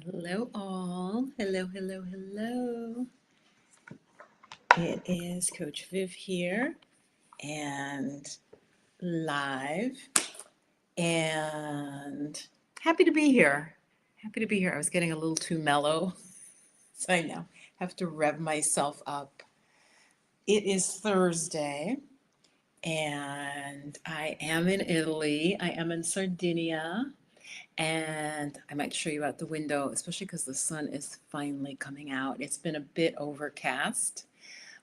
Hello, all. Hello, hello, hello. It is Coach Viv here and live and happy to be here. Happy to be here. I was getting a little too mellow, so I now have to rev myself up. It is Thursday and I am in Italy. I am in Sardinia. And I might show you out the window, especially because the sun is finally coming out. It's been a bit overcast.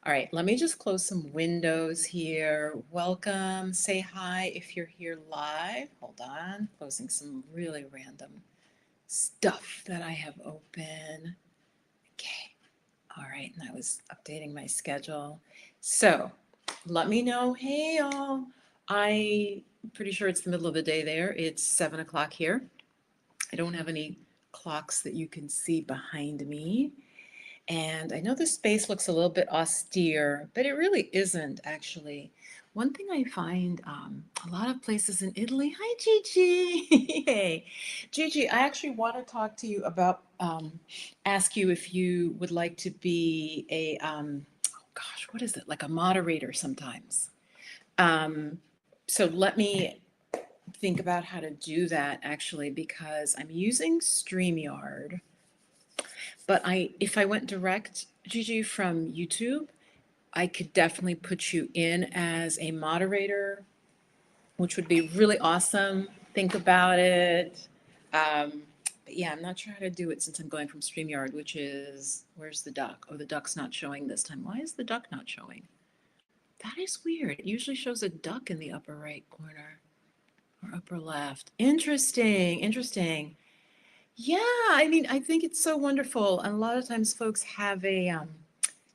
All right, let me just close some windows here. Welcome, say hi if you're here live. Hold on, closing some really random stuff that I have open. Okay, all right, and I was updating my schedule. So let me know, hey y'all. I'm pretty sure it's the middle of the day there. It's 7 o'clock here. I don't have any clocks that you can see behind me. And I know the space looks a little bit austere, but it really isn't actually. One thing I find a lot of places in Italy, hi Gigi. Hey, Gigi, I actually want to talk to you about, ask you if you would like to be a, oh gosh, what is it? Like a moderator sometimes. Um, so let me think about how to do that actually because I'm using StreamYard, but if I went direct, Gigi, from YouTube, I could definitely put you in as a moderator, which would be really awesome. Think about it. Um, but yeah, I'm not sure how to do it since I'm going from StreamYard, which is, where's the duck? Oh, the duck's not showing this time. Why is the duck not showing? That is weird. It usually shows a duck in the upper right corner. Or upper left. Interesting, interesting. Yeah, I mean, I think it's so wonderful. And a lot of times folks have a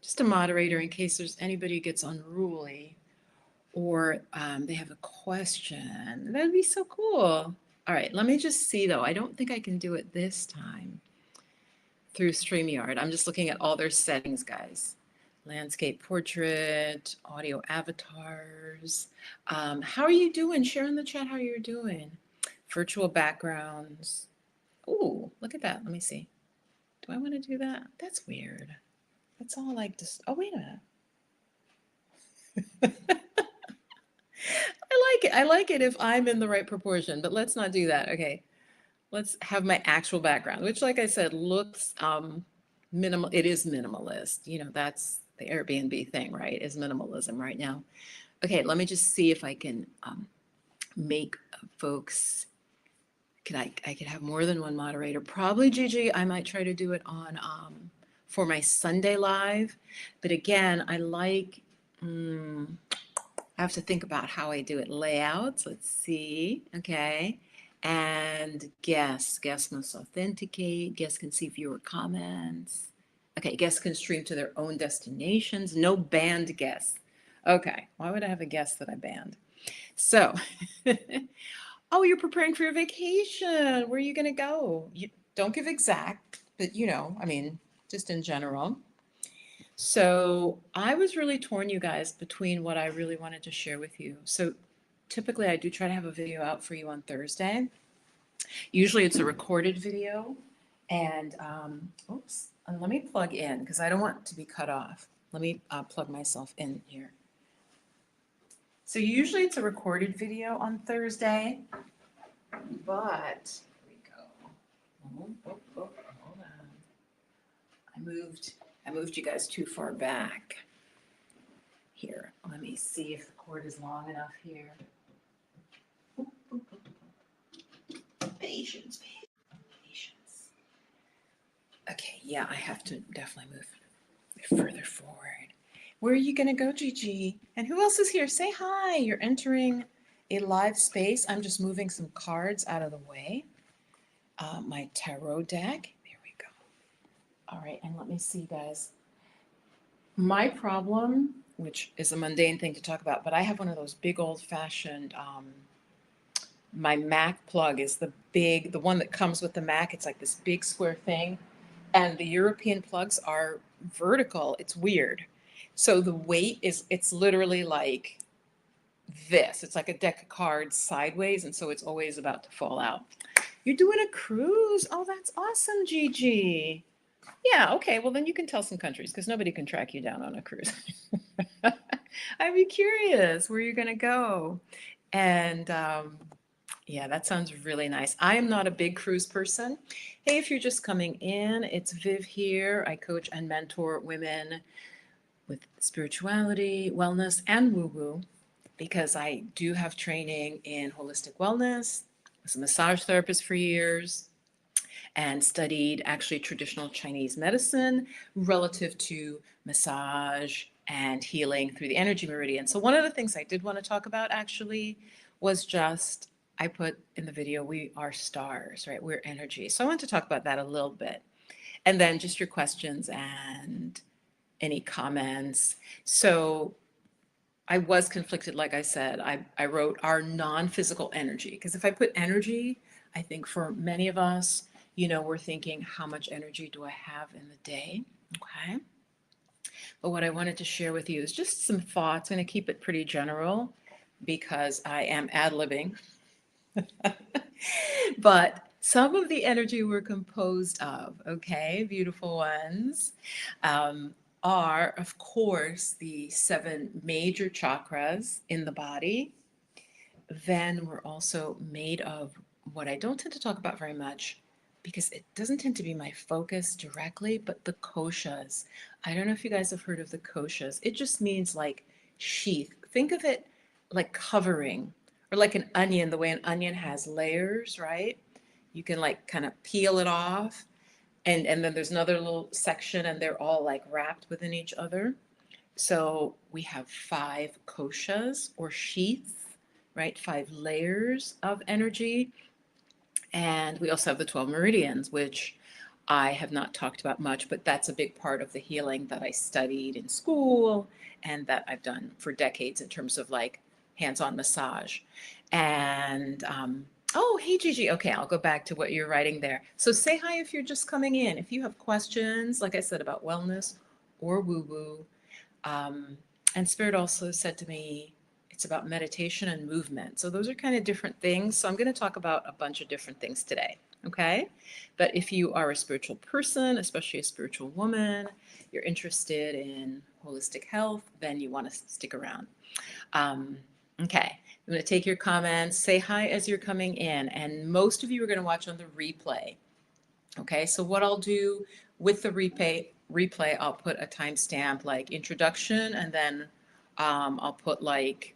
just a moderator in case there's anybody who gets unruly or they have a question. That'd be so cool. All right, let me just see though. I don't think I can do it this time through StreamYard. I'm just looking at all their settings, guys. Landscape portrait, audio avatars. How are you doing? Share in the chat how you're doing. Virtual backgrounds. Oh, look at that. Let me see. Do I want to do that? That's weird. That's all like just, oh, wait a minute. I like it. I like it if I'm in the right proportion, but let's not do that. Okay. Let's have my actual background, which, like I said, looks minimal. It is minimalist. You know, that's the Airbnb thing, right? Is minimalism right now. Okay, let me just see if I can make folks. I could have more than one moderator. Probably Gigi. I might try to do it on for my Sunday live, but again, I like. I have to think about how I do it. Layouts. Let's see. Okay. And guests must authenticate. Guests can see viewer comments. Okay, guests can stream to their own destinations. No banned guests. Okay, why would I have a guest that I banned? So, oh, you're preparing for your vacation. Where are you going to go? You don't give exact, but I mean, just in general. So I was really torn, you guys, between what I really wanted to share with you. So typically I do try to have a video out for you on Thursday. Usually it's a recorded video. And oops, and let me plug in because I don't want to be cut off. Let me plug myself in here. So usually it's a recorded video on Thursday, but here we go. Hold on. I moved you guys too far back. Here, let me see if the cord is long enough here. Patience. Okay, yeah, I have to definitely move further forward. Where are you going to go, Gigi? And who else is here? Say hi. You're entering a live space. I'm just moving some cards out of the way. My tarot deck. There we go. All right, and let me see, guys. My problem, which is a mundane thing to talk about, but I have one of those big old-fashioned, my Mac plug is the one that comes with the Mac. It's like this big square thing. And the European plugs are vertical. It's weird. So the weight it's literally like this. It's like a deck of cards sideways. And so it's always about to fall out. You're doing a cruise. Oh, that's awesome, Gigi. Yeah, okay. Well, then you can tell some countries because nobody can track you down on a cruise. I'd be curious where you're going to go. And yeah, that sounds really nice. I am not a big cruise person. Hey, if you're just coming in, it's Viv here. I coach and mentor women with spirituality, wellness, and woo woo because I do have training in holistic wellness. I was a massage therapist for years and studied actually traditional Chinese medicine relative to massage and healing through the energy meridian. So, one of the things I did want to talk about actually was just I put in the video, we are stars, right? We're energy. So, I want to talk about that a little bit. And then just your questions and any comments. So, I was conflicted, like I said. I wrote our non physical energy, because if I put energy, I think for many of us, we're thinking, how much energy do I have in the day? Okay. But what I wanted to share with you is just some thoughts. I'm going to keep it pretty general because I am ad libbing. But some of the energy we're composed of, okay, beautiful ones, um, are, of course, the 7 major chakras in the body. Then we're also made of what I don't tend to talk about very much because it doesn't tend to be my focus directly, but the koshas. I don't know if you guys have heard of the koshas. It just means like sheath. Think of it like covering or like an onion, the way an onion has layers, right? You can like kind of peel it off and then there's another little section and they're all like wrapped within each other. So we have 5 koshas or sheaths, right? 5 layers of energy. And we also have the 12 meridians, which I have not talked about much, but that's a big part of the healing that I studied in school and that I've done for decades in terms of like hands-on massage. And oh, hey Gigi. Okay, I'll go back to what you're writing there. So say hi if you're just coming in. If you have questions, like I said, about wellness or woo-woo, um, and Spirit also said to me, it's about meditation and movement. So those are kind of different things. So I'm going to talk about a bunch of different things today. Okay. But if you are a spiritual person, especially a spiritual woman, you're interested in holistic health, then you want to stick around. Um, okay. I'm going to take your comments, say hi as you're coming in. And most of you are going to watch on the replay. Okay, so what I'll do with the replay, I'll put a timestamp like introduction, and then I'll put like,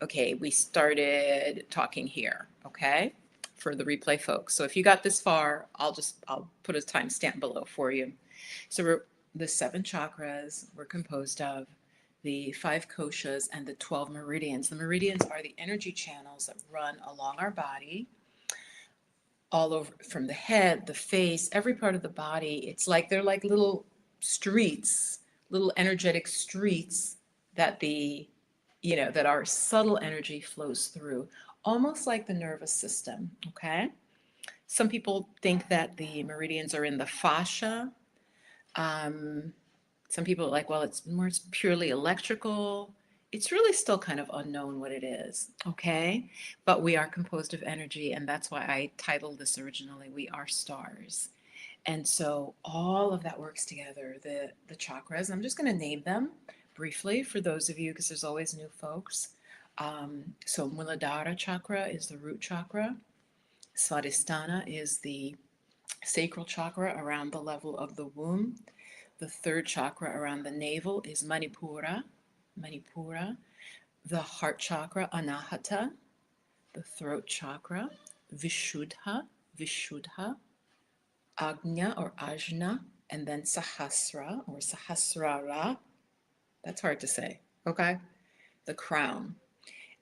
okay, we started talking here, okay, for the replay folks. So if you got this far, I'll put a timestamp below for you. So the 7 chakras we're composed of the 5 koshas and the 12 meridians. The meridians are the energy channels that run along our body all over from the head, the face, every part of the body. It's like they're like little streets, little energetic streets that that our subtle energy flows through, almost like the nervous system. Okay. Some people think that the meridians are in the fascia. Um, some people are like, well, it's purely electrical. It's really still kind of unknown what it is, okay? But we are composed of energy, and that's why I titled this originally, We Are Stars. And so all of that works together, the chakras. I'm just going to name them briefly for those of you, because there's always new folks. So Muladhara chakra is the root chakra. Svadhisthana is the sacral chakra around the level of the womb. The 3rd chakra around the navel is Manipura. Manipura. The heart chakra, Anahata. The throat chakra, Vishuddha. Vishuddha. Agnya or Ajna. And then Sahasra or Sahasrara. That's hard to say. Okay. The crown.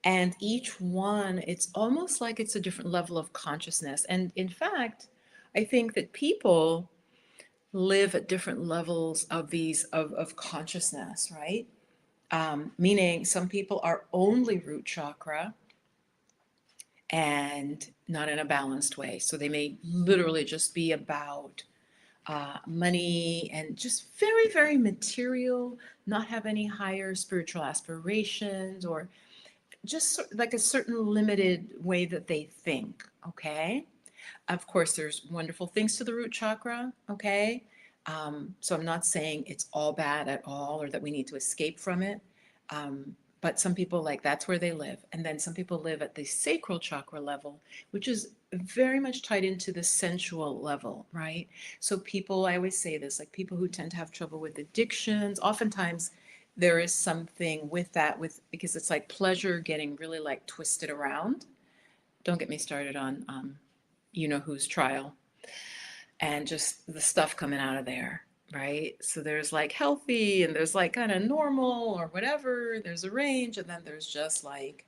And each one, it's almost like it's a different level of consciousness. And in fact, I think that people live at different levels of these of consciousness, right? Meaning some people are only root chakra and not in a balanced way. So they may literally just be about money and just very, very material, not have any higher spiritual aspirations or just like a certain limited way that they think, okay? Of course, there's wonderful things to the root chakra, okay? So I'm not saying it's all bad at all or that we need to escape from it. But some people like that's where they live. And then some people live at the sacral chakra level, which is very much tied into the sensual level, right? So people, I always say this, like people who tend to have trouble with addictions, oftentimes there is something with that with because it's like pleasure getting really like twisted around. Don't get me started on you know whose trial and just the stuff coming out of there, right? So there's like healthy and there's like kind of normal or whatever, there's a range, and then there's just like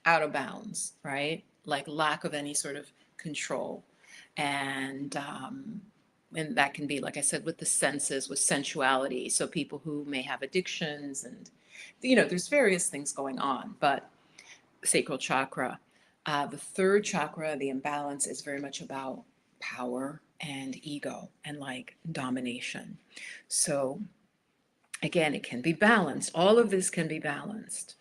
out of bounds, right? Like lack of any sort of control. And that can be, like I said, with the senses, with sensuality. So people who may have addictions and, there's various things going on, but sacral chakra. The third chakra, the imbalance, is very much about power and ego and like domination. So again, it can be balanced. All of this can be balanced.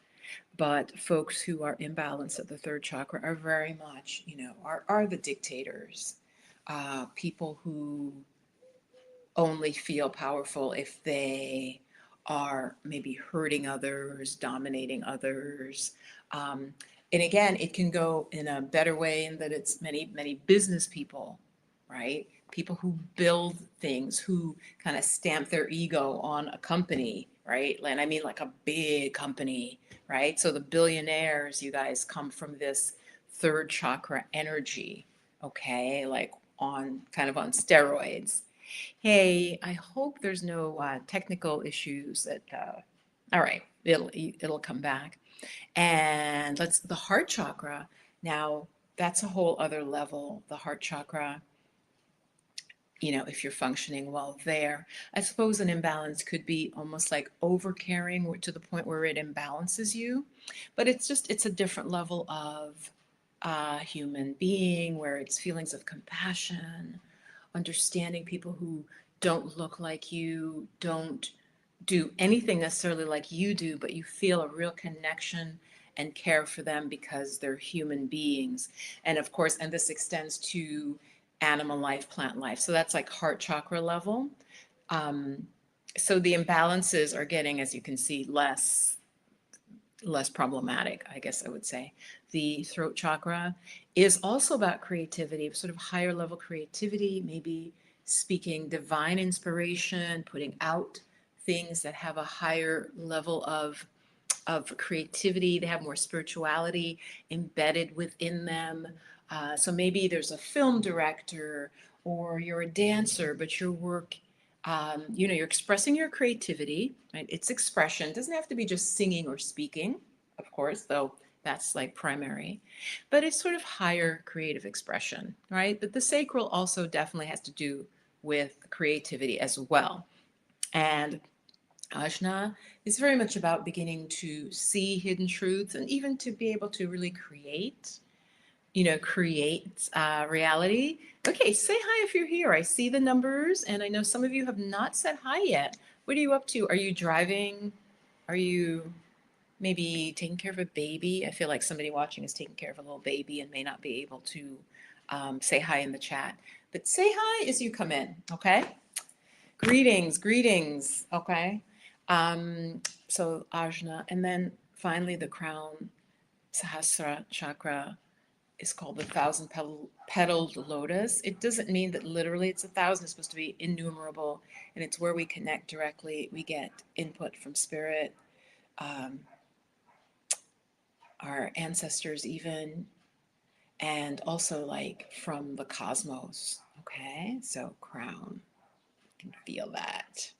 But folks who are imbalanced at the third chakra are very much, are the dictators. People who only feel powerful if they are maybe hurting others, dominating others. Um, and again, it can go in a better way in that it's many, many business people, right? People who build things, who kind of stamp their ego on a company, right? And I mean like a big company, right? So the billionaires, you guys, come from this third chakra energy, okay? Like on kind of on steroids. Hey, I hope there's no technical issues that, all right, it'll come back. And let's the heart chakra. Now, that's a whole other level. The heart chakra, if you're functioning well there. I suppose an imbalance could be almost like overcaring to the point where it imbalances you. But it's a different level of human being where it's feelings of compassion, understanding people who don't look like you, don't do anything necessarily like you do, but you feel a real connection and care for them because they're human beings. And of course, and this extends to animal life, plant life. So that's like heart chakra level. Um, so the imbalances are getting, as you can see, less problematic, I guess I would say. The throat chakra is also about creativity, sort of higher level creativity, maybe speaking divine inspiration, putting out things that have a higher level of creativity. They have more spirituality embedded within them. So maybe there's a film director or you're a dancer, but your work, you're expressing your creativity, right? It's expression. It doesn't have to be just singing or speaking, of course, though that's like primary, but it's sort of higher creative expression, right? But the sacral also definitely has to do with creativity as well. And Ajna is very much about beginning to see hidden truths and even to be able to really create reality. Okay, say hi if you're here. I see the numbers and I know some of you have not said hi yet. What are you up to? Are you driving? Are you maybe taking care of a baby? I feel like somebody watching is taking care of a little baby and may not be able to say hi in the chat. But say hi as you come in, okay? Greetings, greetings, okay? So Ajna, and then finally the crown Sahasra chakra is called the petaled lotus. It doesn't mean that literally it's 1,000. It's supposed to be innumerable, and it's where we connect directly. We get input from spirit, um, our ancestors even, and also like from the cosmos. Okay, so crown, you can feel that.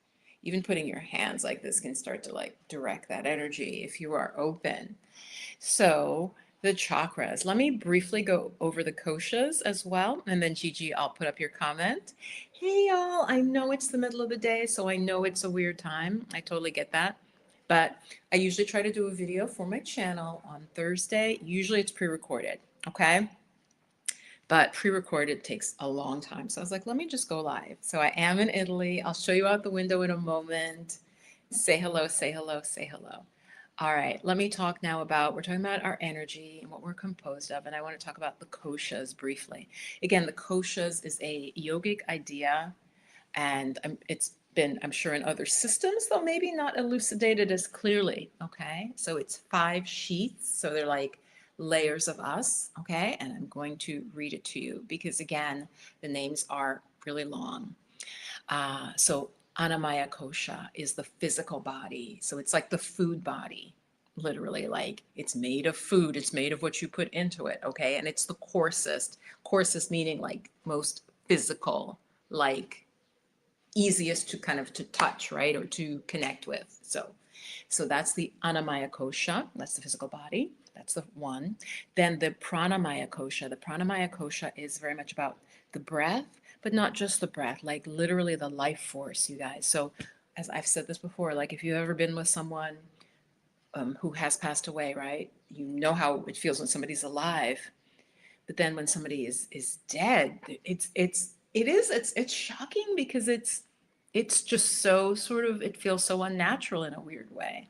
Even putting your hands like this can start to like direct that energy if you are open. So the chakras. Let me briefly go over the koshas as well. And then Gigi, I'll put up your comment. Hey y'all, I know it's the middle of the day, so I know it's a weird time. I totally get that. But I usually try to do a video for my channel on Thursday. Usually it's pre-recorded, okay? But pre-recorded takes a long time. So I was like, let me just go live. So I am in Italy. I'll show you out the window in a moment. Say hello, say hello, say hello. All right, let me talk now about, we're talking about our energy and what we're composed of, and I want to talk about the koshas briefly. Again, the koshas is a yogic idea, and it's been, I'm sure, in other systems, though maybe not elucidated as clearly. Okay, so it's 5 sheets, so they're like layers of us. Okay, and I'm going to read it to you because, again, the names are really long. So Annamaya kosha is the physical body. So it's like the food body, literally, like it's made of food. It's made of what you put into it. Okay. And it's the coarsest meaning like most physical, like easiest to kind of to touch, right? Or to connect with. So that's the Annamaya kosha. That's the physical body. That's the one. Then the Pranamaya kosha. The Pranamaya kosha is very much about the breath, but not just the breath, like literally the life force, you guys. So, as I've said this before, like if you've ever been with someone who has passed away, right? You know how it feels when somebody's alive, but then when somebody is dead, it's shocking because it's just so sort of, it feels so unnatural in a weird way.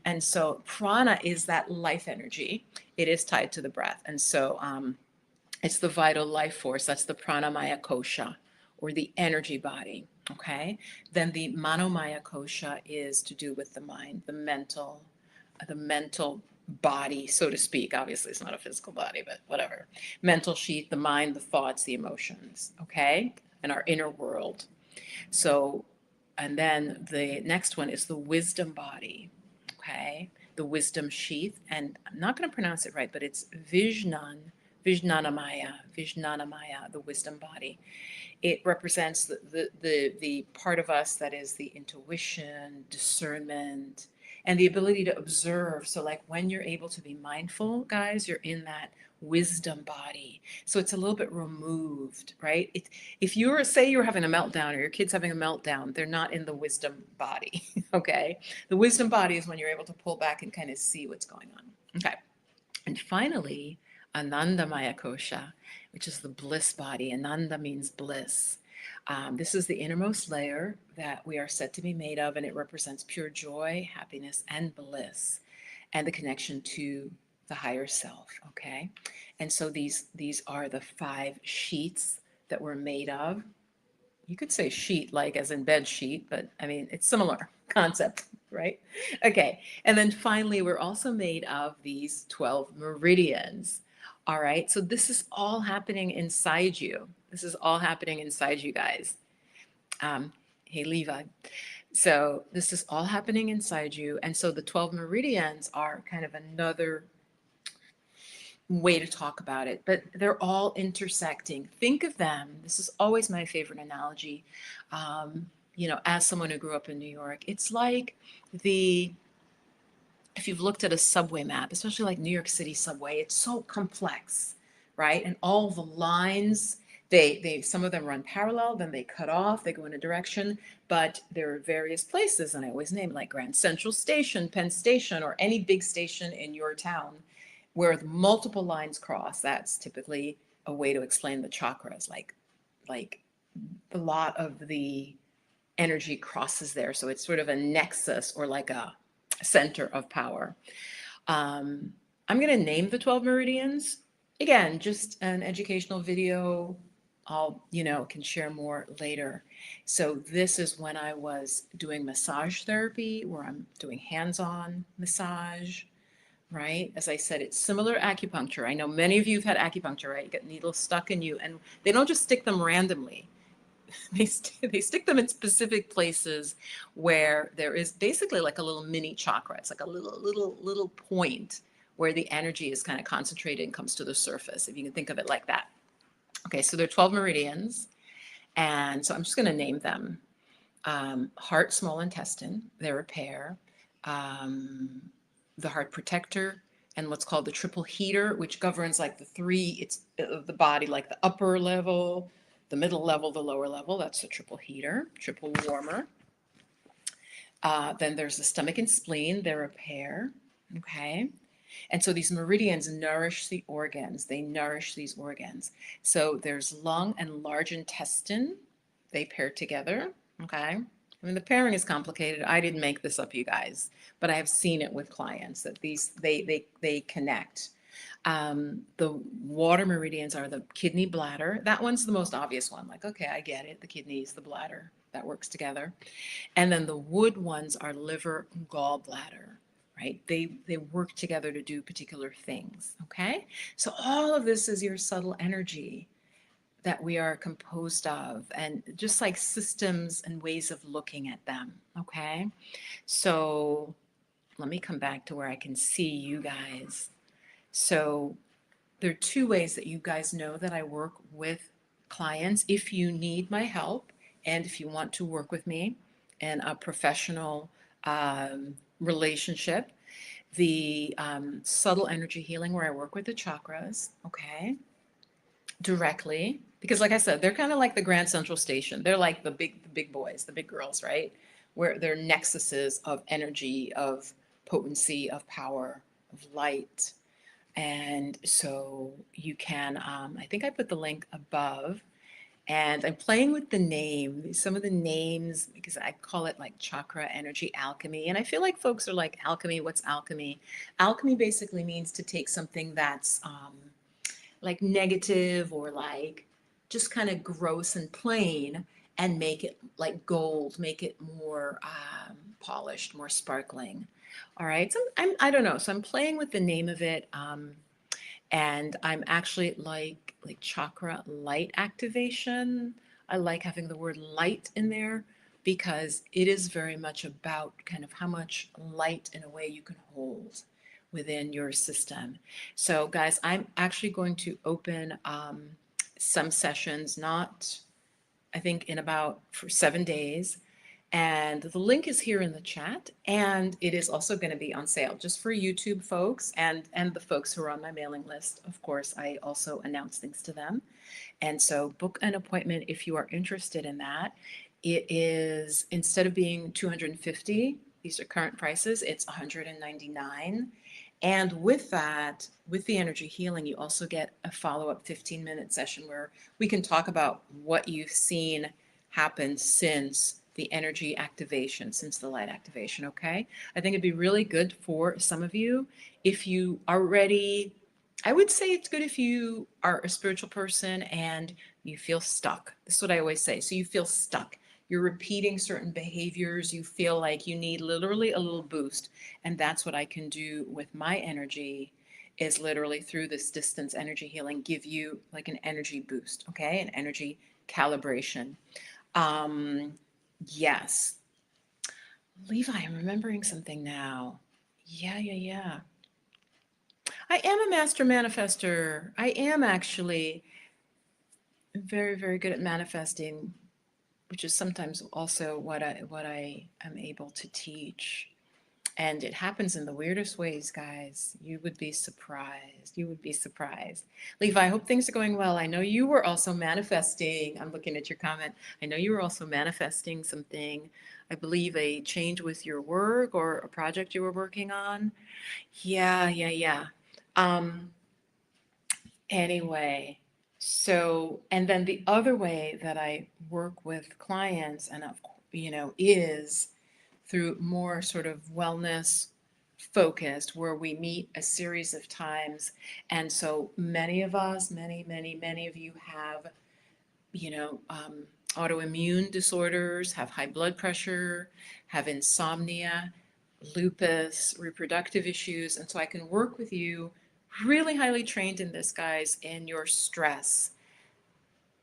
And so prana is that life energy. It is tied to the breath. And so it's the vital life force. That's the pranamaya kosha, or the energy body. Okay. Then the manomaya kosha is to do with the mind, the mental body, so to speak. Obviously, it's not a physical body, but whatever. Mental sheath, the mind, the thoughts, the emotions. Okay. And our inner world. So, and then the next one is the wisdom body. Okay. The wisdom sheath. And I'm not going to pronounce it right, but it's Vijnanamaya, the wisdom body. It represents the part of us that is the intuition, discernment, and the ability to observe. So, like when you're able to be mindful, guys, you're in that wisdom body. So it's a little bit removed, right? If you're, say you're having a meltdown or your kid's having a meltdown, they're not in the wisdom body, okay? The wisdom body is when you're able to pull back and kind of see what's going on. Okay. And finally, Anandamaya kosha, which is the bliss body. Ananda means bliss. This is the innermost layer that we are said to be made of, and it represents pure joy, happiness, and bliss, and the connection to the higher self. Okay, and so these are the 5 sheets that we're made of. You could say sheet like as in bed sheet, but I mean it's similar concept, right? Okay, and then finally we're also made of these 12 meridians. All right, so this is all happening inside you. This is all happening inside you guys. um, hey Levi. So this is all happening inside you, and so the 12 meridians are kind of another way to talk about it, but they're all intersecting. Think of them. This is always my favorite analogy. As someone who grew up in New York, it's like the if you've looked at a subway map, especially like New York City subway, it's so complex, right? And all the lines, they some of them run parallel, then they cut off, they go in a direction, but there are various places, and I always name like Grand Central Station, Penn Station, or any big station in your town where the multiple lines cross. That's typically a way to explain the chakras, like a lot of the energy crosses there. So it's sort of a nexus or like a center of power. Um, I'm going to name the 12 meridians. Again, just an educational video. I'll, can share more later. So this is when I was doing massage therapy, where I'm doing hands-on massage, right? As I said, it's similar acupuncture. I know many of you have had acupuncture, right? You get needles stuck in you, and they don't just stick them randomly. They stick them in specific places where there is basically like a little mini chakra. It's like a little point where the energy is kind of concentrated and comes to the surface, if you can think of it like that. Okay, so there are 12 meridians, and so I'm just going to name them. Heart, small intestine, they're a pair. Um, the heart protector, and what's called the triple heater, which governs like the three, it's of the body, like the upper level, the middle level, the lower level. That's the triple heater, triple warmer. Then there's the stomach and spleen, they're a pair. Okay. And so these meridians nourish the organs, they nourish these organs. So there's lung and large intestine, they pair together. Okay. I mean, the pairing is complicated. I didn't make this up, you guys, but I have seen it with clients that they connect. The water meridians are the kidney bladder. That one's the most obvious one. Like, okay, I get it. The kidneys, the bladder, that works together. And then the wood ones are liver, gallbladder, right? They work together to do particular things. Okay. So all of this is your subtle energy that we are composed of, and just like systems and ways of looking at them. Okay. So let me come back to where I can see you guys. So there are two ways that you guys know that I work with clients. If you need my help and if you want to work with me in a professional relationship, the subtle energy healing where I work with the chakras, okay, directly. Because like I said, they're kind of like the Grand Central Station. They're like the big boys, the big girls, right? Where they're nexuses of energy, of potency, of power, of light. And so you can, I think I put the link above, and I'm playing with the name, some of the names, because I call it like chakra energy alchemy. And I feel like folks are like, alchemy, what's alchemy? Alchemy basically means to take something that's like negative or like just kind of gross and plain and make it like gold, make it more polished, more sparkling. All right. So I don't know. So I'm playing with the name of it. And I'm actually like chakra light activation. I like having the word light in there because it is very much about kind of how much light in a way you can hold within your system. So guys, I'm actually going to open some sessions, not I think in about for 7 days. And the link is here in the chat, and it is also going to be on sale just for YouTube folks and the folks who are on my mailing list. Of course, I also announce things to them. And so book an appointment if you are interested in that. It is, instead of being 250, these are current prices, it's 199. And with that, with the energy healing, you also get a follow-up 15-minute session where we can talk about what you've seen happen since the energy activation, since the light activation, okay? I think it'd be really good for some of you if you are ready. I would say it's good if you are a spiritual person and you feel stuck. This is what I always say. So you feel stuck. You're repeating certain behaviors. You feel like you need literally a little boost. And that's what I can do with my energy, is literally through this distance energy healing, give you like an energy boost, okay? An energy calibration. Um, yes. Levi, I'm remembering something now. Yeah. I am a master manifester. I am actually very, very good at manifesting, which is sometimes also what I am able to teach. And it happens in the weirdest ways, guys. You would be surprised. You would be surprised. Levi, I hope things are going well. I know you were also manifesting. I'm looking at your comment. I know you were also manifesting something, I believe a change with your work or a project you were working on. Yeah. Um, anyway, so, and then the other way that I work with clients, and is through more sort of wellness focused, where we meet a series of times. And so many of us, many of you have, autoimmune disorders, have high blood pressure, have insomnia, lupus, reproductive issues. And so I can work with you, really highly trained in this, guys, in your stress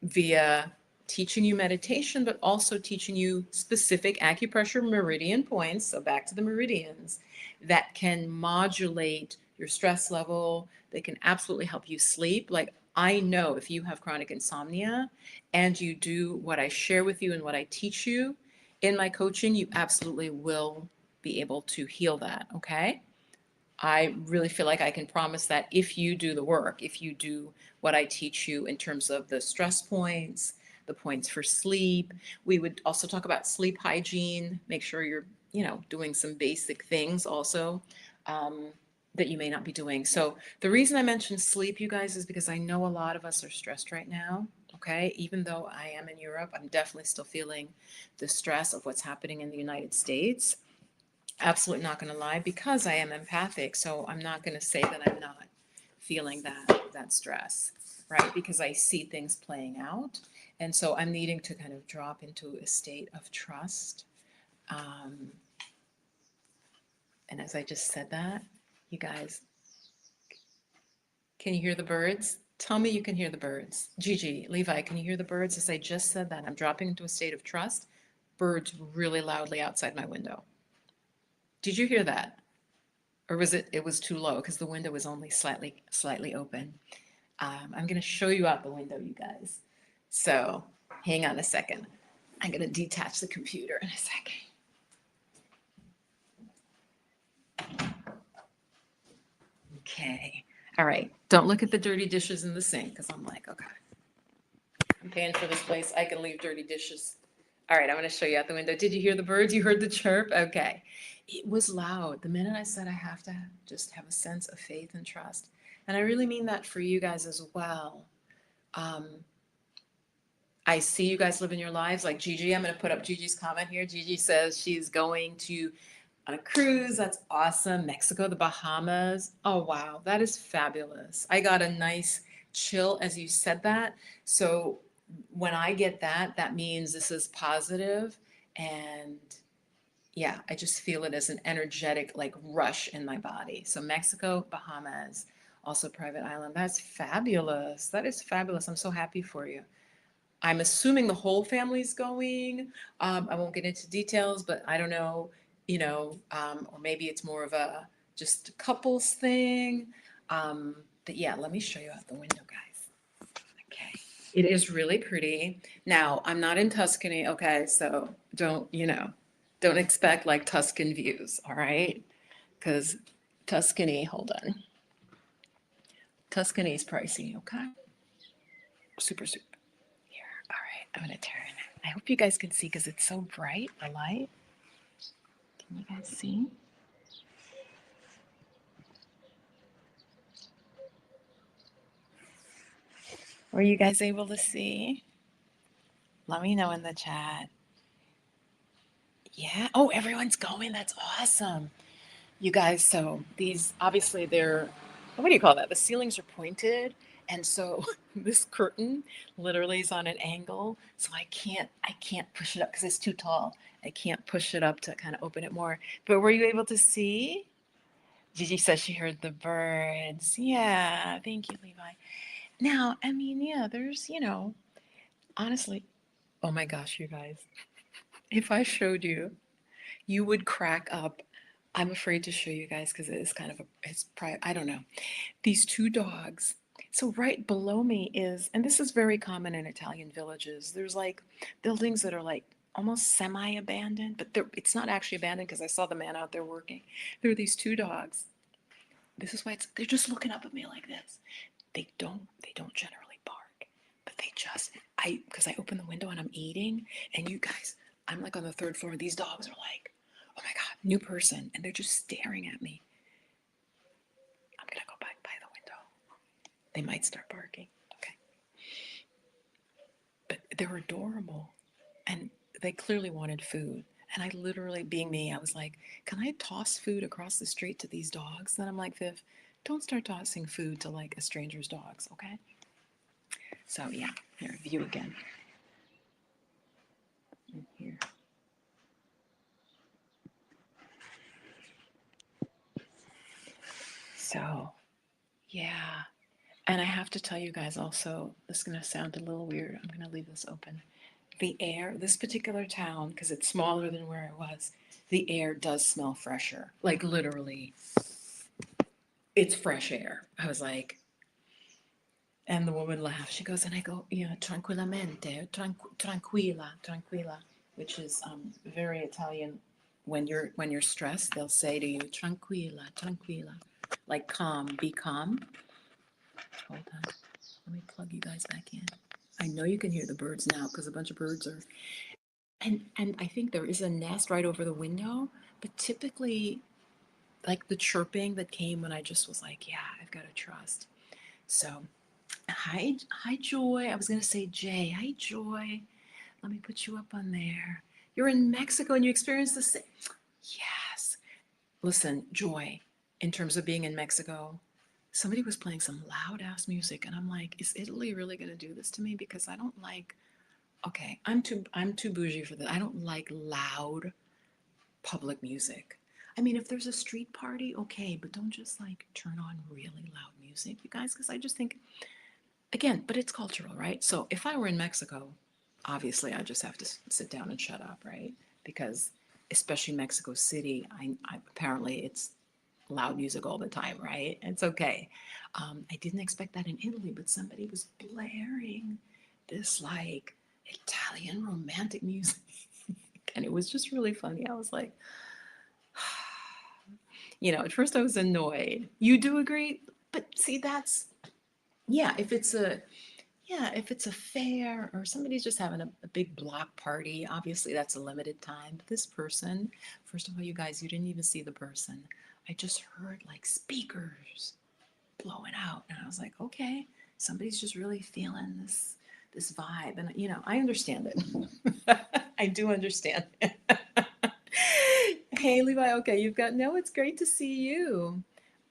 via teaching you meditation, but also teaching you specific acupressure meridian points. So back to the meridians that can modulate your stress level. They can absolutely help you sleep. Like, I know if you have chronic insomnia and you do what I share with you and what I teach you in my coaching, you absolutely will be able to heal that. Okay. I really feel like I can promise that if you do the work, if you do what I teach you in terms of the stress points, the points for sleep. We would also talk about sleep hygiene, make sure you're, doing some basic things also that you may not be doing. So the reason I mentioned sleep, you guys, is because I know a lot of us are stressed right now. Okay. Even though I am in Europe, I'm definitely still feeling the stress of what's happening in the United States. Absolutely not going to lie because I am empathic. So I'm not going to say that I'm not feeling that stress, right? Because I see things playing out. And so I'm needing to kind of drop into a state of trust. Um, and as I just said that, you guys, can you hear the birds? Tell me you can hear the birds. Gigi, Levi, can you hear the birds? As I just said that, I'm dropping into a state of trust. Birds really loudly outside my window. Did you hear that? Or was it was too low because the window was only slightly open. I'm going to show you out the window, you guys. So hang on a second. I'm going to detach the computer in a second. Okay. All right. Don't look at the dirty dishes in the sink because I'm like, okay, I'm paying for this place. I can leave dirty dishes. All right. I'm going to show you out the window. Did you hear the birds? You heard the chirp? Okay. It was loud. The minute I said I have to just have a sense of faith and trust. And I really mean that for you guys as well. Um, I see you guys living your lives. Like Gigi, I'm going to put up Gigi's comment here. Gigi says she's going to on a cruise. That's awesome. Mexico, the Bahamas. Oh, wow. That is fabulous. I got a nice chill as you said that. So when I get that, that means this is positive. And yeah, I just feel it as an energetic like rush in my body. So Mexico, Bahamas, also private island. That's fabulous. That is fabulous. I'm so happy for you. I'm assuming the whole family's going. I won't get into details, but I don't know, or maybe it's more of a just a couples thing. But yeah, let me show you out the window, guys. Okay. It is really pretty. Now, I'm not in Tuscany, okay, so don't expect like Tuscan views, all right? Because Tuscany, hold on. Tuscany's pricey, okay? Super, super. Here, all right, I'm gonna turn. I hope you guys can see because it's so bright, the light. Can you guys see? Were you guys able to see? Let me know in the chat. Yeah. Oh, everyone's going. That's awesome. You guys, so these obviously they're, what do you call that? The ceilings are pointed. And so this curtain literally is on an angle. So I can't push it up because it's too tall. I can't push it up to kind of open it more. But were you able to see? Gigi says she heard the birds. Yeah, thank you, Levi. Now, I mean, yeah, there's, honestly, oh my gosh, you guys, if I showed you, you would crack up. I'm afraid to show you guys because it is kind of it's private. I don't know. These two dogs. So right below me is, and this is very common in Italian villages. There's like buildings that are like almost semi-abandoned, but it's not actually abandoned because I saw the man out there working. There are these two dogs. This is why they're just looking up at me like this. They don't generally bark, but they just because I open the window and I'm eating, and you guys, I'm like on the third floor. These dogs are like, oh my god, new person, and they're just staring at me. I'm gonna go back by the window. They might start barking. Okay, but they're adorable, and they clearly wanted food. And I literally, being me, I was like, can I toss food across the street to these dogs? Then I'm like, Viv, don't start tossing food to like a stranger's dogs, okay? So yeah, here, view again. In here. So yeah. And I have to tell you guys also, this is gonna sound a little weird. I'm gonna leave this open. The air, this particular town, because it's smaller than where I was, the air does smell fresher. Like literally, it's fresh air. I was like, and the woman laughed. She goes, and I go, tranquillamente, tranquilla, which is very Italian. When you're stressed, they'll say to you, tranquilla, like calm, be calm. Hold on, let me plug you guys back in. I know you can hear the birds now because a bunch of birds are, and I think there is a nest right over the window, but typically, like the chirping that came when I just was like, yeah, I've got to trust. So Hi, Joy. I was going to say Jay. Hi, Joy. Let me put you up on there. You're in Mexico and you experienced the same. Yes. Listen, Joy, in terms of being in Mexico, somebody was playing some loud ass music and I'm like, is Italy really going to do this to me? Because I don't like, okay, I'm too bougie for that. I don't like loud public music. I mean, if there's a street party, okay, but don't just like turn on really loud music, you guys, because I just think, again, but it's cultural, right? So if I were in Mexico, obviously I just have to sit down and shut up, right? Because especially Mexico City, I apparently it's loud music all the time, right? It's okay. I didn't expect that in Italy, but somebody was blaring this like Italian romantic music. And it was just really funny. I was like, at first I was annoyed. You do agree? But see, yeah, if it's a fair or somebody's just having a big block party, obviously that's a limited time. But this person, first of all, you guys, you didn't even see the person. I just heard like speakers blowing out. And I was like, okay, somebody's just really feeling this vibe. And I understand it. I do understand it. Hey, Levi, okay, it's great to see you.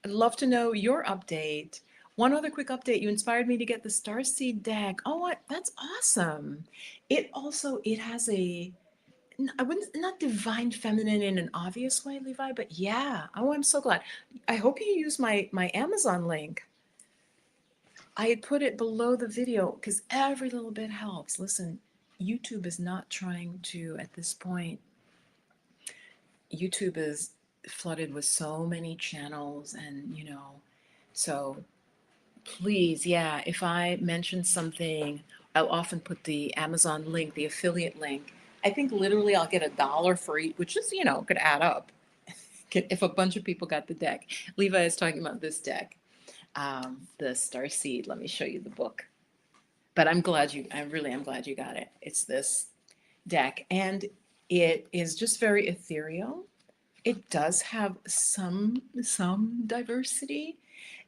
I'd love to know your update. One other quick update. You inspired me to get the Starseed deck. Oh, what? That's awesome. It has I wouldn't, not divine feminine in an obvious way, Levi, but yeah. Oh, I'm so glad. I hope you use my Amazon link. I had put it below the video because every little bit helps. Listen, YouTube is not trying to, at this point, YouTube is flooded with so many channels and, so please, yeah, if I mention something, I'll often put the Amazon link, the affiliate link. I think literally I'll get $1 for each, which is, could add up if a bunch of people got the deck. Levi is talking about this deck, the Star Seed. Let me show you the book. But I really am glad you got it. It's this deck, and it is just very ethereal. It does have some diversity,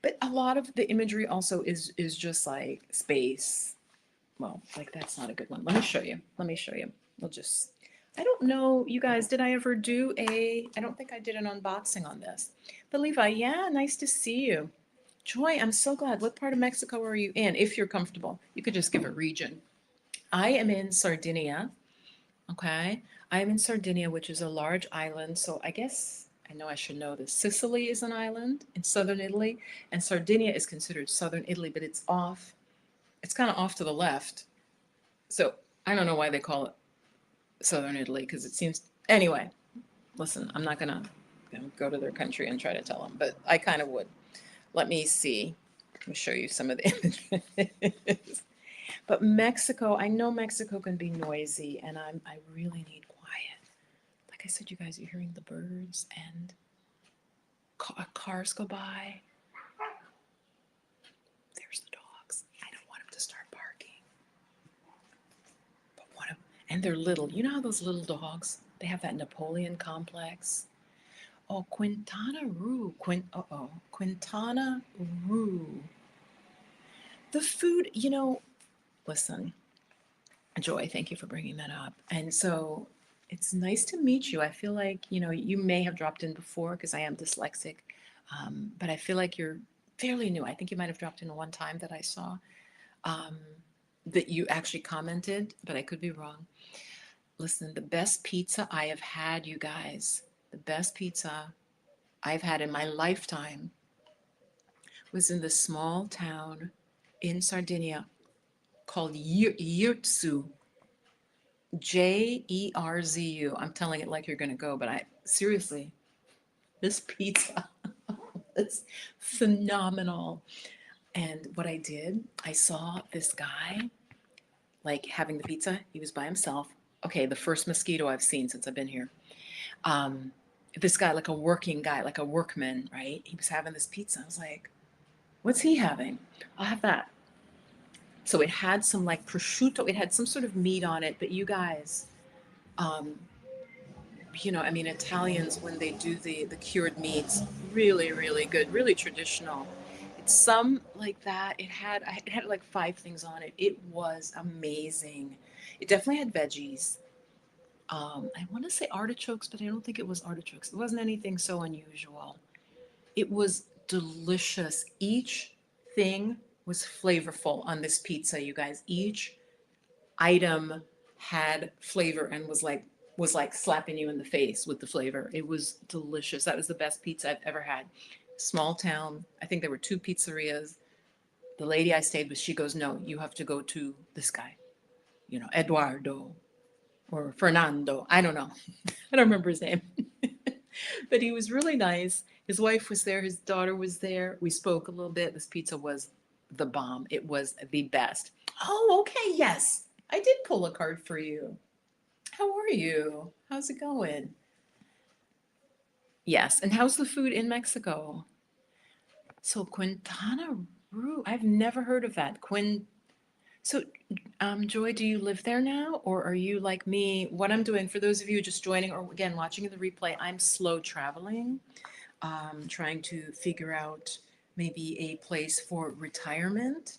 but a lot of the imagery also is just like space. Well, like that's not a good one. Let me show you. Let me show you. We'll just I don't know, you guys, did I ever do I don't think I did an unboxing on this. But Levi, yeah, nice to see you. Joy, I'm so glad. What part of Mexico are you in? If you're comfortable, you could just give a region. I am in Sardinia. Okay. I am in Sardinia, which is a large island. So I guess I know I should know this. Sicily is an island in southern Italy, and Sardinia is considered southern Italy, but it's kind of off to the left. So I don't know why they call it southern Italy because it seems, anyway, listen, I'm not going to go to their country and try to tell them, but I kind of would. Let me see. Let me show you some of the images. But Mexico, I know Mexico can be noisy, and I really need quiet. Like I said, you guys are hearing the birds and cars go by. There's the dogs. I don't want them to start barking. But and they're little. You know how those little dogs, they have that Napoleon complex? Oh, Quintana Roo. Quintana Roo. The food, listen, Joy, thank you for bringing that up. And so it's nice to meet you. I feel like, you may have dropped in before because I am dyslexic, but I feel like you're fairly new. I think you might have dropped in one time that I saw um, that you actually commented, but I could be wrong. Listen, the best pizza I have had, you guys, the best pizza I've had in my lifetime was in this small town in Sardinia called Jerzu. Jerzu. I'm telling it like you're going to go, but seriously, this pizza is phenomenal. And what I did, I saw this guy like having the pizza. He was by himself. Okay, the first mosquito I've seen since I've been here. Um, this guy, like a working guy, like a workman, right? He was having this pizza. I was like, what's he having? I'll have that. So it had some like prosciutto, it had some sort of meat on it, but you guys, um, I mean, Italians, when they do the cured meats, really, really good, really traditional. some like that. It had like 5 things on it. It was amazing. It definitely had veggies. I want to say artichokes, but I don't think it was artichokes. It wasn't anything so unusual. It was delicious. Each thing was flavorful on this pizza, you guys. Each item had flavor and was like slapping you in the face with the flavor. It was delicious. That was the best pizza I've ever had. Small town. I think there were 2 pizzerias. The lady I stayed with, she goes, "No, you have to go to this guy, Eduardo or Fernando. I don't know. I don't remember his name." But he was really nice. His wife was there, his daughter was there. We spoke a little bit. This pizza was the bomb. It was the best. Oh, okay, yes. I did pull a card for you. How are you? How's it going? Yes. And how's the food in Mexico? So Quintana Roo, I've never heard of that. So Joy, do you live there now, or are you like me? What I'm doing, for those of you just joining or again watching the replay, I'm slow traveling, trying to figure out maybe a place for retirement.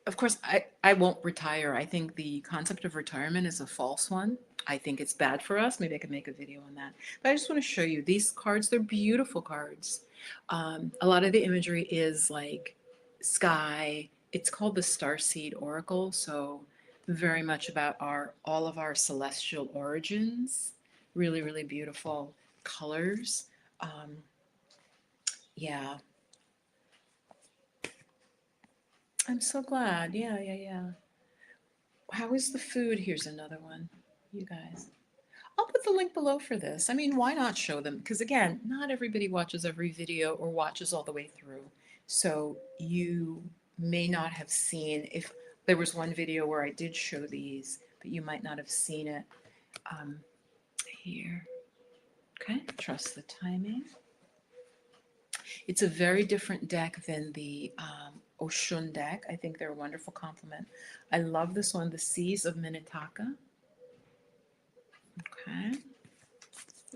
Of course, I won't retire. I think the concept of retirement is a false one. I think it's bad for us. Maybe I could make a video on that. But I just want to show you these cards. They're beautiful cards. A lot of the imagery is like sky. It's called the Starseed Oracle. So very much about all of our celestial origins. Really, really beautiful colors. Um, yeah, I'm so glad. Yeah, yeah, yeah. How is the food? Here's another one, you guys. I'll put the link below for this. I mean, why not show them? Because again, not everybody watches every video or watches all the way through. So you may not have seen, if there was one video where I did show these, but you might not have seen it here. Okay, trust the timing. It's a very different deck than the Oshun deck. I think they're a wonderful complement. I love this one, the Seas of Minnetonka. Okay.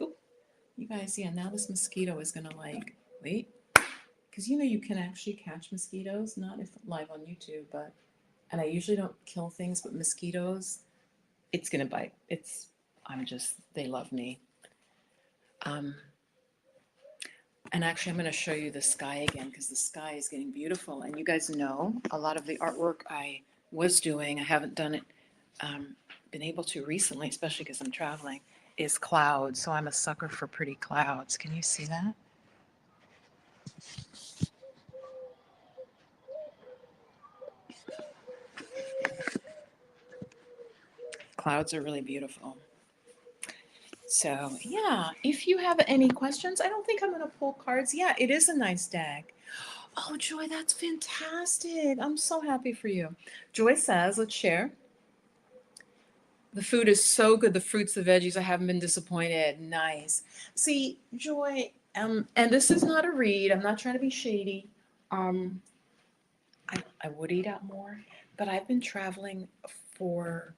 Oop. You guys, yeah, now this mosquito is gonna like, wait, because you can actually catch mosquitoes, not if live on YouTube, but, and I usually don't kill things, but mosquitoes, it's gonna bite. They love me. Um, and actually, I'm gonna show you the sky again because the sky is getting beautiful. And you guys know a lot of the artwork I was doing, I haven't done it, been able to recently, especially because I'm traveling, is clouds. So I'm a sucker for pretty clouds. Can you see that? Clouds are really beautiful. So yeah, if you have any questions, I don't think I'm gonna pull cards. Yeah, it is a nice deck. Oh, Joy, that's fantastic. I'm so happy for you. Joy says, let's share. The food is so good. The fruits, the veggies, I haven't been disappointed. Nice. See, Joy, and this is not a read. I'm not trying to be shady. Um, I would eat out more, but I've been traveling for,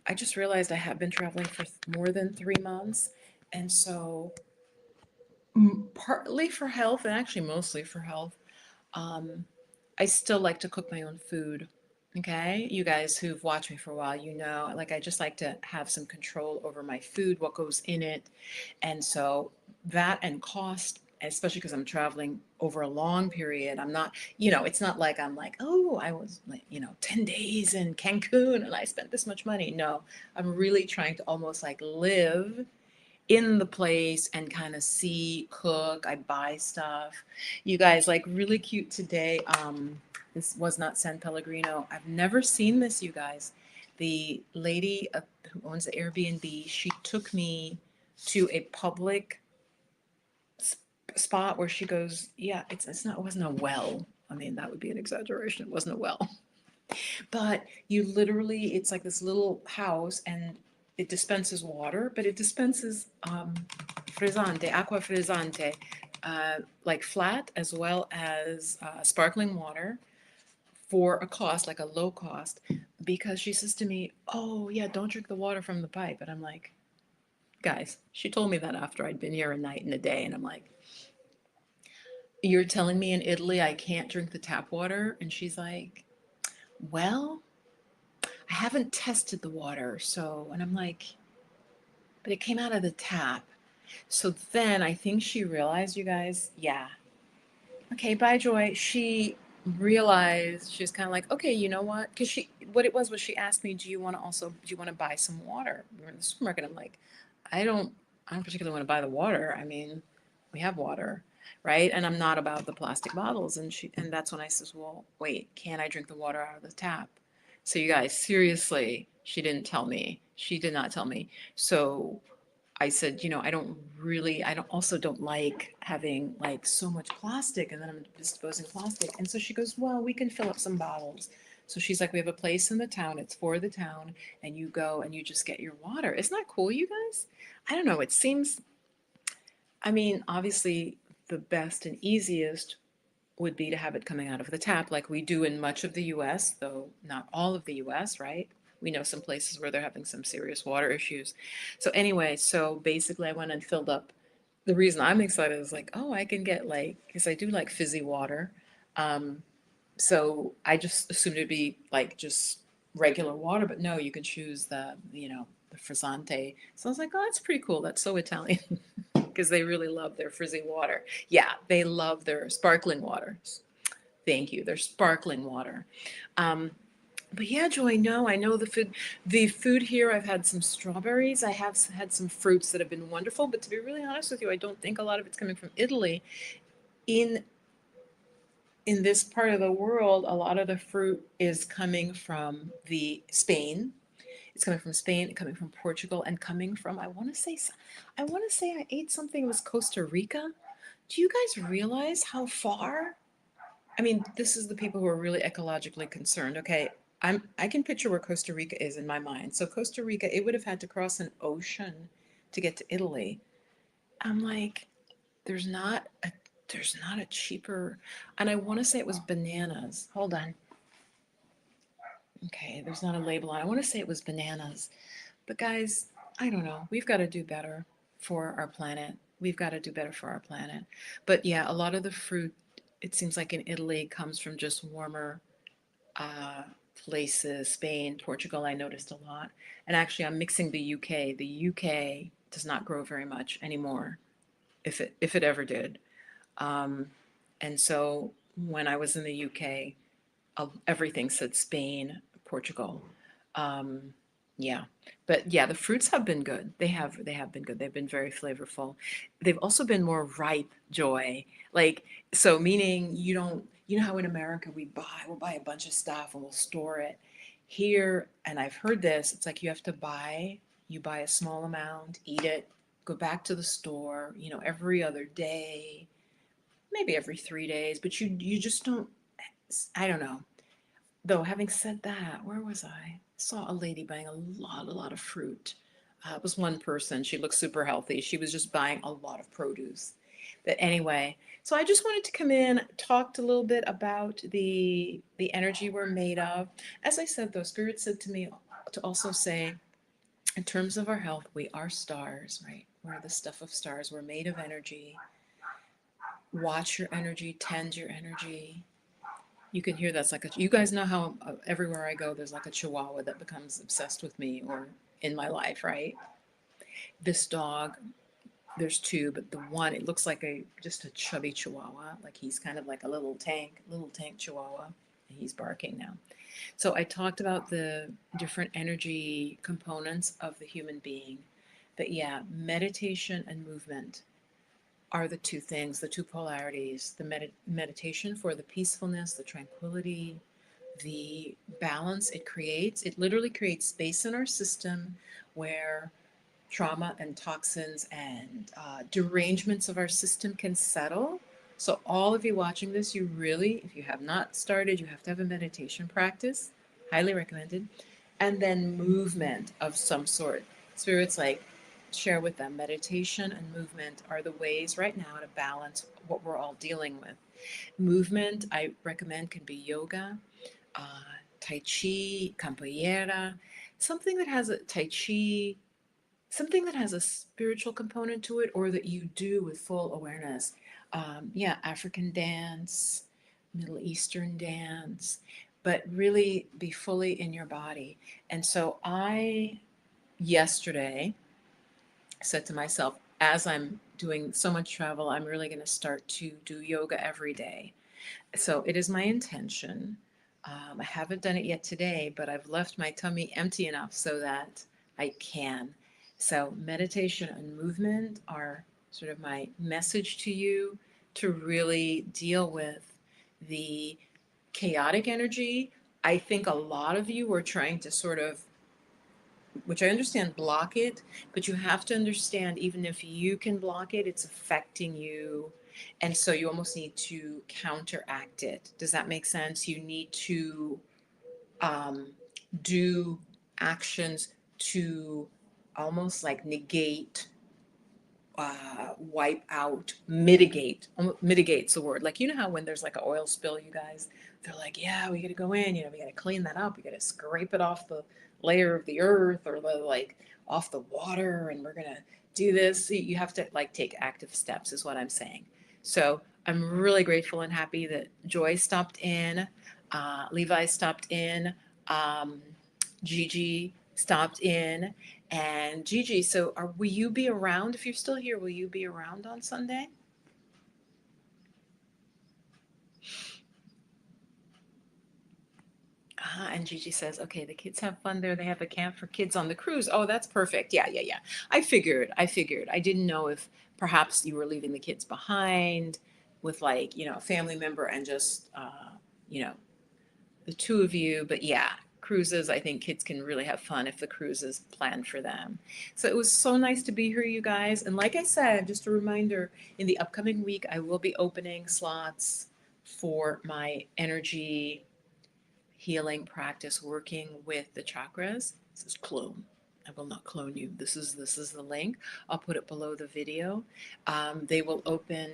I just realized I have been traveling for more than 3 months. And so, partly for health, and actually mostly for health, um, I still like to cook my own food. Okay, you guys who've watched me for a while, like I just like to have some control over my food, what goes in it. And so that and cost, especially because I'm traveling over a long period, I'm not, it's not like I'm like, oh, I was like, 10 days in Cancun and I spent this much money. No, I'm really trying to almost like live in the place and kind of see, cook, I buy stuff. You guys, like really cute today. This was not San Pellegrino. I've never seen this, you guys. The lady who owns the Airbnb, she took me to a public spot where she goes, yeah, it wasn't a well. I mean, that would be an exaggeration. It wasn't a well. But you literally, it's like this little house and it dispenses water, but it dispenses frizzante, acqua frizzante, like flat as well as sparkling water for a cost, like a low cost, because she says to me, oh, yeah, don't drink the water from the pipe. And I'm like, guys, she told me that after I'd been here a night and a day. And I'm like, you're telling me in Italy I can't drink the tap water? And she's like, well, I haven't tested the water. So, and I'm like, but it came out of the tap. So then I think she realized, you guys, yeah, okay, bye, Joy. She realized she was kind of like, okay, you know what? Because what it was she asked me, do you want to buy some water? We were in the supermarket. I'm like, I don't, I don't particularly want to buy the water. I mean, we have water, right? And I'm not about the plastic bottles. And that's when I says, well, wait, can I drink the water out of the tap? So you guys, seriously, she didn't tell me. She did not tell me. So I said, I don't like having like so much plastic and then I'm disposing plastic. And so she goes, well, we can fill up some bottles. So she's like, we have a place in the town, it's for the town, and you go and you just get your water. Isn't that cool, you guys? I don't know. It seems, I mean, obviously the best and easiest would be to have it coming out of the tap like we do in much of the US, though not all of the US, right? We know some places where they're having some serious water issues. So anyway, so basically I went and filled up. The reason I'm excited is like, oh, I can get like, because I do like fizzy water. Um, so I just assumed it'd be like just regular water, but no, you can choose the frizzante. So I was like, oh, that's pretty cool. That's so Italian because they really love their frizzy water. Yeah, they love their sparkling water. Thank you. Their sparkling water. Um, but yeah, Joy, no, I know the food. The food here, I've had some strawberries. I have had some fruits that have been wonderful. But to be really honest with you, I don't think a lot of it's coming from Italy. In in this part of the world, a lot of the fruit is coming from the Spain. It's coming from Spain, coming from Portugal, and coming from I want to say I ate something. It was Costa Rica. Do you guys realize how far? I mean, this is the people who are really ecologically concerned. Okay, I can picture where Costa Rica is in my mind. So Costa Rica, it would have had to cross an ocean to get to Italy. I'm like, there's not a there's not a cheaper, and I want to say it was bananas. Hold on. Okay, there's not a label on it. I want to say it was bananas. But guys, I don't know. We've got to do better for our planet. We've got to do better for our planet. But yeah, a lot of the fruit, it seems like in Italy, comes from just warmer uh, places. Spain, Portugal, I noticed a lot. And actually, I'm mixing the UK. The UK does not grow very much anymore, if it ever did. Um, and so when I was in the UK, everything said Spain, Portugal. Um, yeah, but yeah, the fruits have been good. They have been good. They've been very flavorful. They've also been more ripe, Joy. Like so, meaning you don't. You know how in America we'll buy a bunch of stuff and we'll store it. Here, and I've heard this. It's like you buy a small amount, eat it, go back to the store. Every other day, maybe every 3 days, but you just don't. I don't know. Though, having said that, where was I? Saw a lady buying a lot of fruit. It was one person. She looked super healthy. She was just buying a lot of produce. But anyway, so I just wanted to come in, talked a little bit about the energy we're made of. As I said, though, Spirit said to me to also say, in terms of our health, we are stars, right? We're the stuff of stars. We're made of energy. Watch your energy, tend your energy. You can hear that's like you guys know how everywhere I go, there's like a chihuahua that becomes obsessed with me or in my life, right? This dog, there's two, but the one, it looks like just a chubby chihuahua. Like he's kind of like a little tank chihuahua. And he's barking now. So I talked about the different energy components of the human being. But yeah, meditation and movement are the two things, the two polarities. The meditation for the peacefulness, the tranquility, the balance it creates. It literally creates space in our system where trauma and toxins and derangements of our system can settle. So, all of you watching this, you really, if you have not started, you have to have a meditation practice. Highly recommended. And then movement of some sort. Spirits like share with them meditation and movement are the ways right now to balance what we're all dealing with. Movement, I recommend, can be yoga, Tai Chi, capoeira, something that has a Tai Chi, something that has a spiritual component to it or that you do with full awareness. Yeah, African dance, Middle Eastern dance, but really be fully in your body. And so I, yesterday, said to myself, as I'm doing so much travel, I'm really going to start to do yoga every day. So it is my intention. I haven't done it yet today, but I've left my tummy empty enough so that I can. So meditation and movement are sort of my message to you to really deal with the chaotic energy. I think a lot of you are trying to sort of, which I understand, block it, but you have to understand even if you can block it, it's affecting you. And so you almost need to counteract it. Does that make sense? You need to um, do actions to almost like negate, wipe out, mitigate. Mitigate's the word. Like, you know how when there's like an oil spill, you guys, they're like, yeah, we got to go in, we got to clean that up. We got to scrape it off the layer of the earth or like off the water. And we're going to do this. So you have to like take active steps is what I'm saying. So I'm really grateful and happy that Joy stopped in. Levi stopped in. Um, Gigi stopped in. And Gigi, so will you be around? If you're still here, will you be around on Sunday? And Gigi says, okay, the kids have fun there. They have a camp for kids on the cruise. Oh, that's perfect. Yeah, yeah, yeah. I figured. I didn't know if perhaps you were leaving the kids behind with like, a family member and just, you know, the two of you. But yeah, cruises, I think kids can really have fun if the cruise is planned for them. So it was so nice to be here, you guys. And like I said, just a reminder, in the upcoming week, I will be opening slots for my energy healing practice working with the chakras. This is clone. I will not clone you. This is the link. I'll put it below the video. They will open,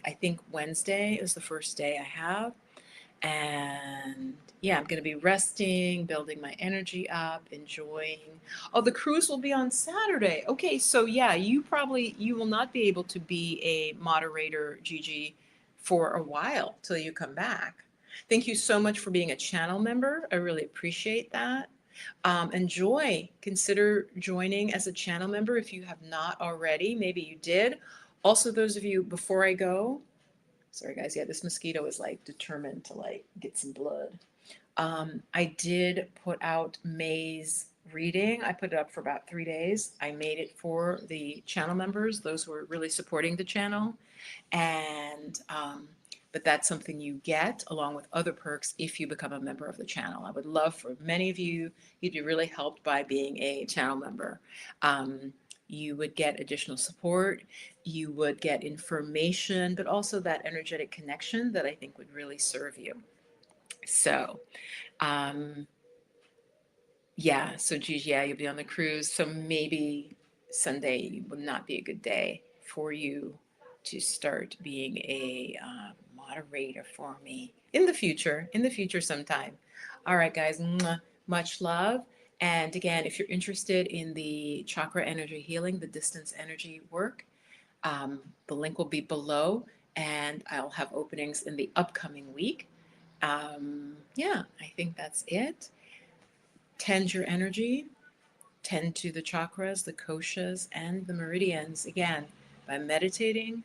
I think Wednesday is the first day I have. And yeah, I'm going to be resting, building my energy up, enjoying. Oh, the cruise will be on Saturday. Okay, so yeah, you will not be able to be a moderator, Gigi, for a while till you come back. Thank you so much for being a channel member. I really appreciate that. And Joy, consider joining as a channel member if you have not already. Maybe you did. Also, those of you, before I go, sorry guys, yeah, this mosquito is like determined to like get some blood. I did put out May's reading. I put it up for about 3 days. I made it for the channel members, those who are really supporting the channel. And but that's something you get along with other perks if you become a member of the channel. I would love for many of you, you'd be really helped by being a channel member. You would get additional support, you would get information, but also that energetic connection that I think would really serve you. So, um, yeah, so Gigi, yeah, you'll be on the cruise. So maybe Sunday would not be a good day for you to start being a moderator for me in the future sometime. All right, guys, mwah, much love. And again, if you're interested in the chakra energy healing, the distance energy work, the link will be below, and I'll have openings in the upcoming week. Yeah, I think that's it. Tend your energy, tend to the chakras, the koshas, and the meridians again by meditating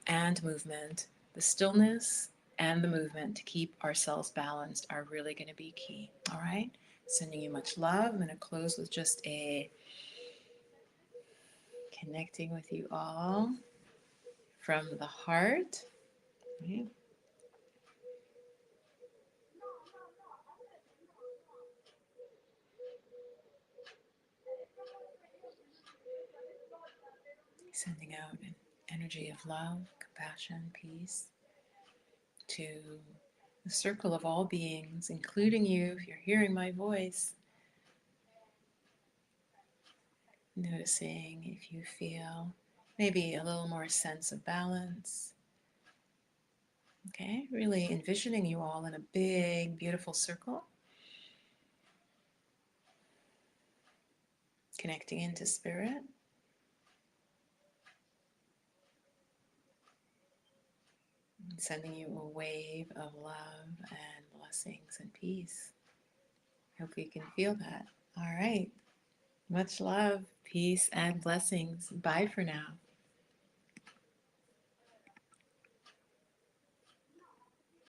and movement. The stillness and the movement to keep ourselves balanced are really going to be key. All right. Sending you much love. I'm going to close with just a connecting with you all from the heart. Right. Sending out an energy of love, compassion, peace to the circle of all beings, including you, if you're hearing my voice. Noticing if you feel maybe a little more sense of balance. Okay, really envisioning you all in a big, beautiful circle. connecting into spirit. And sending you a wave of love and blessings and peace. Hope you can feel that. All right. Much love, peace, and blessings. Bye for now.